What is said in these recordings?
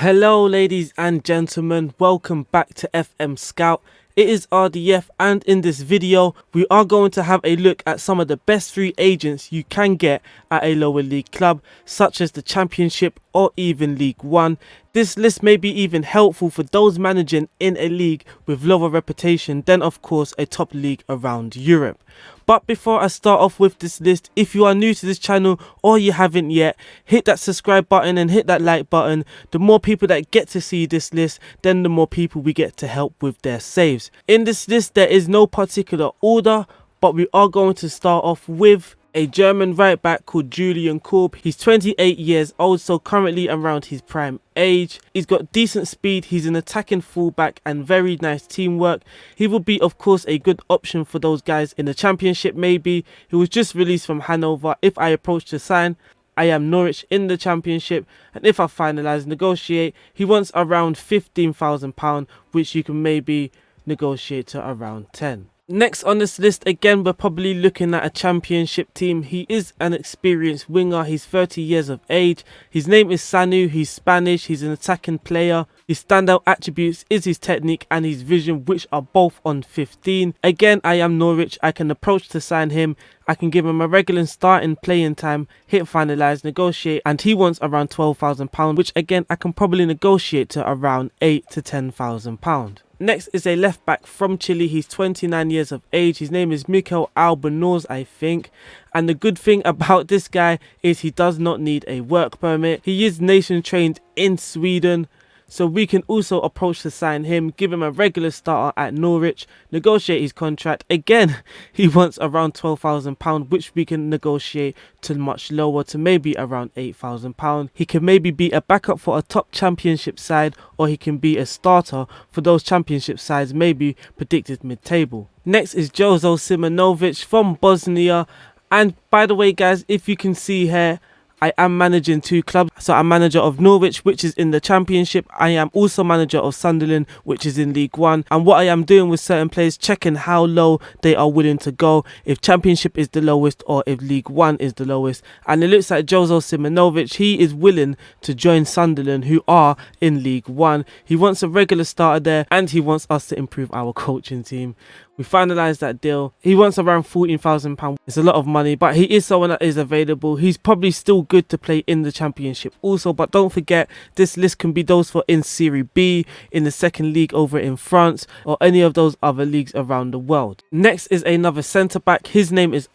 Hello ladies and gentlemen, welcome back to FM Scout. It is RDF, and in this video we are going to have a look at some of the best free agents you can get at a lower league club such as the Championship or even League One. This list may be even helpful for those managing in a league with lower reputation than of course a top league around Europe. But before I start off with this list, if you are new to this channel or you haven't yet, hit that subscribe button and hit that like button. The more people that get to see this list, then the more people we get to help with their saves. In this list there is no particular order, but we are going to start off with a German right back called Julian Korb. He's 28 years old, so currently around his prime age. He's got decent speed, he's an attacking fullback and very nice teamwork. He will be of course a good option for those guys in the Championship maybe. He was just released from Hanover. If I approach to sign, I am Norwich in the Championship, and if I finalise negotiate, he wants around £15,000, which you can maybe negotiate to around 10. Next on this list, again we're probably looking at a Championship team. He is an experienced winger, he's 30 years of age. His name is Sanu, he's Spanish, he's an attacking player. His standout attributes is his technique and his vision, which are both on 15. Again, I am Norwich, I can approach to sign him. I can give him a regular starting playing time, hit finalise, negotiate, and he wants around £12,000, which again I can probably negotiate to around £8,000 to £10,000. Next is a left back from Chile. He's 29 years of age. His name is Mikhail Albanos, I think. And the good thing about this guy is he does not need a work permit. He is nation trained in Sweden. So we can also approach to sign him, give him a regular starter at Norwich, negotiate his contract. Again, he wants around £12,000, which we can negotiate to much lower, to maybe around £8,000. He can maybe be a backup for a top Championship side, or he can be a starter for those Championship sides, maybe predicted mid-table. Next is Jozo Simanovic from Bosnia. And by the way guys, if you can see here, I am managing two clubs. So I'm manager of Norwich, which is in the Championship. I am also manager of Sunderland, which is in League One. And what I am doing with certain players, checking how low they are willing to go, if Championship is the lowest or if League One is the lowest. And it looks like Jozo Simanovic, he is willing to join Sunderland, who are in League One. He wants a regular starter there and he wants us to improve our coaching team. We finalised that deal. He wants around £14,000. It's a lot of money, but he is someone that is available. He's probably still good to play in the Championship also, but don't forget, this list can be those for in Serie B, in the second league over in France, or any of those other leagues around the world. Next is another centre-back. His name is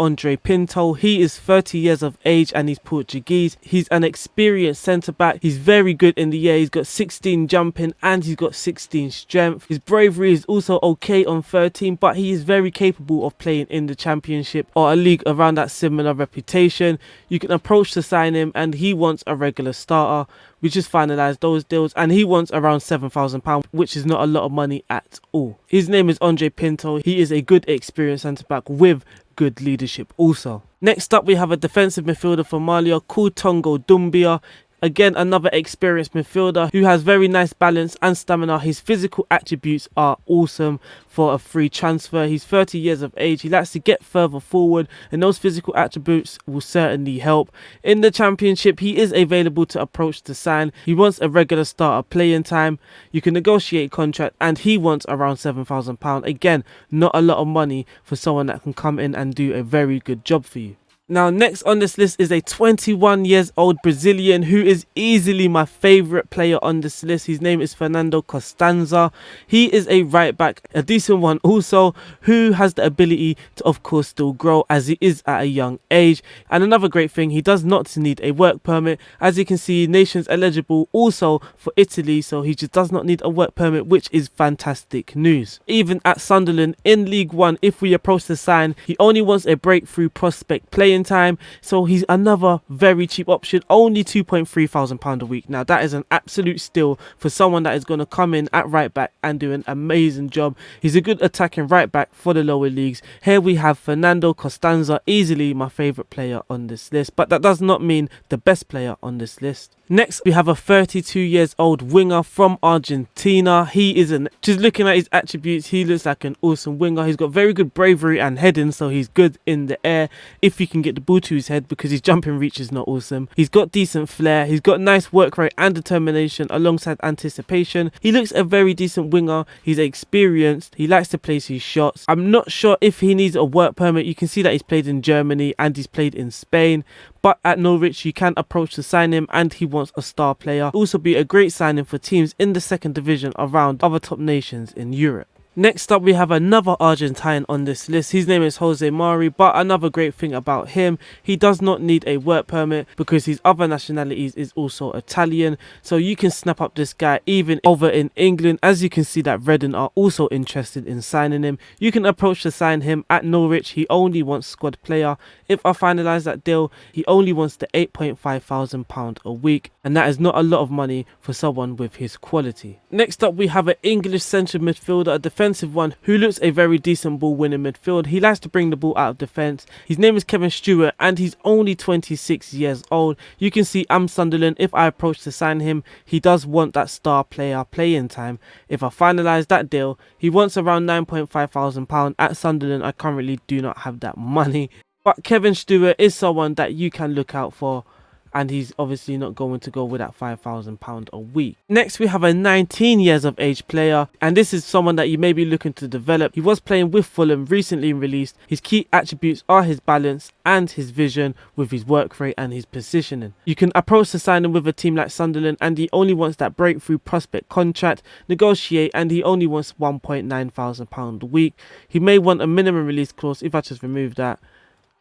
Pinto. He is 30 years of age and he's Portuguese. He's an experienced centre-back. He's very good in the air. He's got 16 jumping and he's got 16 strength. His bravery is also okay on 13, but he is very capable of playing in the Championship or a league around that similar reputation. You can approach to sign him and he wants a regular starter. We just finalised those deals and he wants around £7,000, which is not a lot of money at all. His name is Pinto. He is a good experienced centre-back with good leadership also. Next up we have a defensive midfielder from Mali called Tongo Dumbia. Again, another experienced midfielder who has very nice balance and stamina. His physical attributes are awesome for a free transfer. He's 30 years of age. He likes to get further forward and those physical attributes will certainly help. In the Championship, he is available to approach to sign. He wants a regular starter playing time. You can negotiate contract and he wants around £7,000. Again, not a lot of money for someone that can come in and do a very good job for you. Now, next on this list is a 21 years old Brazilian who is easily my favourite player on this list. His name is Fernando Costanza. He is a right back, a decent one also, who has the ability to of course still grow as he is at a young age. And another great thing, he does not need a work permit. As you can see, nations eligible also for Italy, so he just does not need a work permit, which is fantastic news. Even at Sunderland in League One, if we approach the sign, he only wants a breakthrough prospect playing time, so he's another very cheap option, only £2,300 a week. Now that is an absolute steal for someone that is going to come in at right back and do an amazing job. He's a good attacking right back for the lower leagues. Here we have Fernando Costanza, easily my favourite player on this list, but that does not mean the best player on this list. Next, we have a 32 years old winger from Argentina. He is just looking at his attributes, he looks like an awesome winger. He's got very good bravery and heading, so he's good in the air. If you can get get the ball to his head because his jumping reach is not awesome. He's got decent flair, he's got nice work rate and determination alongside anticipation. He looks a very decent winger, he's experienced, he likes to place his shots. I'm not sure if he needs a work permit. You can see that he's played in Germany and he's played in Spain, but at Norwich you can approach to sign him, and he wants a star player. Also be a great signing for teams in the second division around other top nations in Europe. Next up, we have another Argentine on this list. His name is Jose Mari, but another great thing about him, he does not need a work permit because his other nationalities is also Italian. So you can snap up this guy even over in England. As you can see that Reading are also interested in signing him. You can approach to sign him at Norwich. He only wants squad player. If I finalise that deal, he only wants the £8.5 thousand a week, and that is not a lot of money for someone with his quality. Next up, we have an English central midfielder, a defensive one who looks a very decent ball winning midfield. He likes to bring the ball out of defence. His name is Kevin Stewart and he's only 26 years old. You can see I'm Sunderland. If I approach to sign him, he does want that star player playing time. If I finalise that deal, he wants around £9.5 thousand. At Sunderland, I currently do not have that money, but Kevin Stewart is someone that you can look out for, and he's obviously not going to go with that £5,000 a week. Next, we have a 19 years of age player, and this is someone that you may be looking to develop. He was playing with Fulham, recently released. His key attributes are his balance and his vision with his work rate and his positioning. You can approach to sign him with a team like Sunderland, and he only wants that breakthrough prospect contract, negotiate, and he only wants £1.9 thousand a week. He may want a minimum release clause. If I just remove that,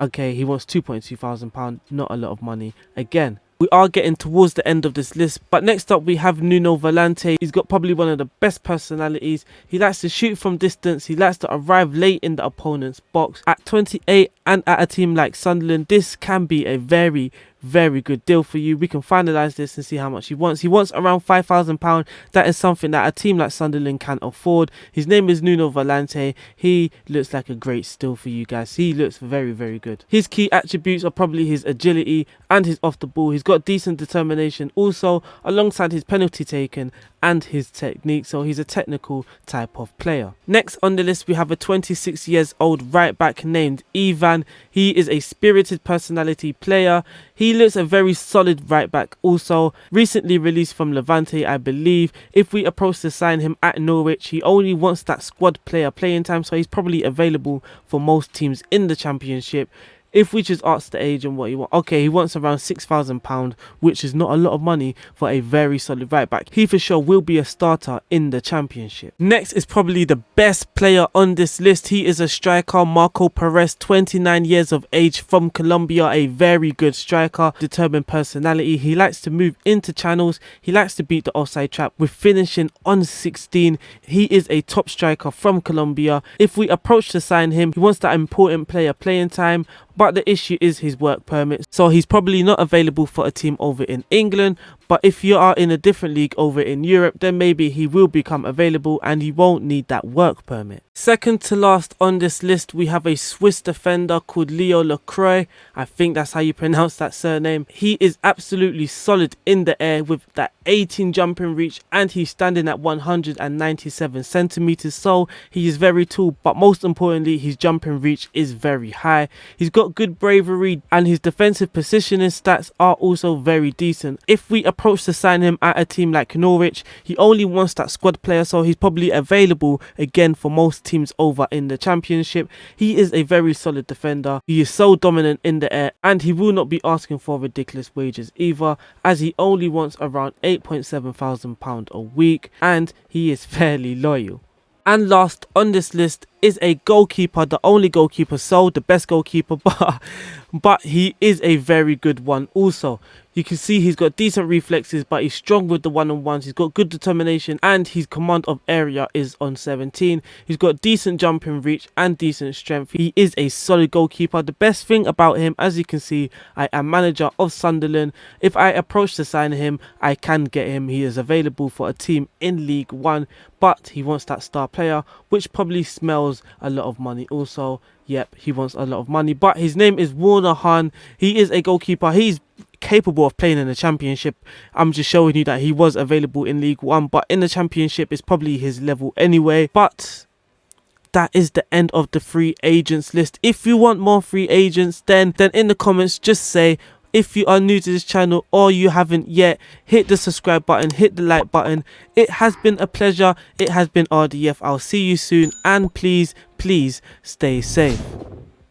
okay, he wants £2.2 thousand, not a lot of money. Again, we are getting towards the end of this list, but next up we have Nuno Valente. He's got probably one of the best personalities. He likes to shoot from distance. He likes to arrive late in the opponent's box. At 28 and at a team like Sunderland, this can be a very good deal for you. We can finalise this and see how much he wants. He wants around £5,000. That is something that a team like Sunderland can afford. His name is Nuno Valente. He looks like a great steal for you guys. He looks very good. His key attributes are probably his agility and his off the ball. He's got decent determination also, alongside his penalty taken and his technique, so he's a technical type of player. Next on the list, we have a 26 years old right back named Ivan. He is a spirited personality player. He looks a very solid right back also, recently released from Levante, I believe. If we approach to sign him at Norwich, he only wants that squad player playing time, so he's probably available for most teams in the Championship. If we just ask the agent what he wants, okay, he wants around £6,000, which is not a lot of money for a very solid right back. He for sure will be a starter in the Championship. Next is probably the best player on this list. He is a striker, Marco Perez, 29 years of age, from Colombia, a very good striker, determined personality. He likes to move into channels. He likes to beat the offside trap with finishing on 16. He is a top striker from Colombia. If we approach to sign him, he wants that important player playing time, but the issue is his work permit, so he's probably not available for a team over in England. But if you are in a different league over in Europe, then maybe he will become available and he won't need that work permit. Second to last on this list, we have a Swiss defender called Lacroix. I think that's how you pronounce that surname. He is absolutely solid in the air with that 18 jumping reach, and he's standing at 197 centimeters, so he is very tall, but most importantly his jumping reach is very high. He's got good bravery and his defensive positioning stats are also very decent. If we approach to sign him at a team like Norwich, he only wants that squad player, so he's probably available again for most teams over in the Championship. He is a very solid defender. He is so dominant in the air, and he will not be asking for ridiculous wages either, as he only wants around £8.7 thousand a week, and he is fairly loyal. And last on this list is a goalkeeper, the only goalkeeper sold, the best goalkeeper, but he is a very good one also. You can see he's got decent reflexes, but he's strong with the one-on-ones. He's got good determination and his command of area is on 17. He's got decent jumping reach and decent strength. He is a solid goalkeeper. The best thing about him, as you can see, I am manager of Sunderland. If I approach to sign him, I can get him. He is available for a team in League One, but he wants that star player, which probably smells a lot of money also. Yep, he wants a lot of money, but his name is Warner Han. He is a goalkeeper. He's capable of playing in the Championship. I'm just showing you that he was available in League One, but in the Championship it's probably his level anyway. But that is the end of the free agents list. If you want more free agents, then in the comments just say, if you are new to this channel or you haven't yet, hit the subscribe button, hit the like button. It has been a pleasure. It has been RDF. I'll see you soon, and please stay safe.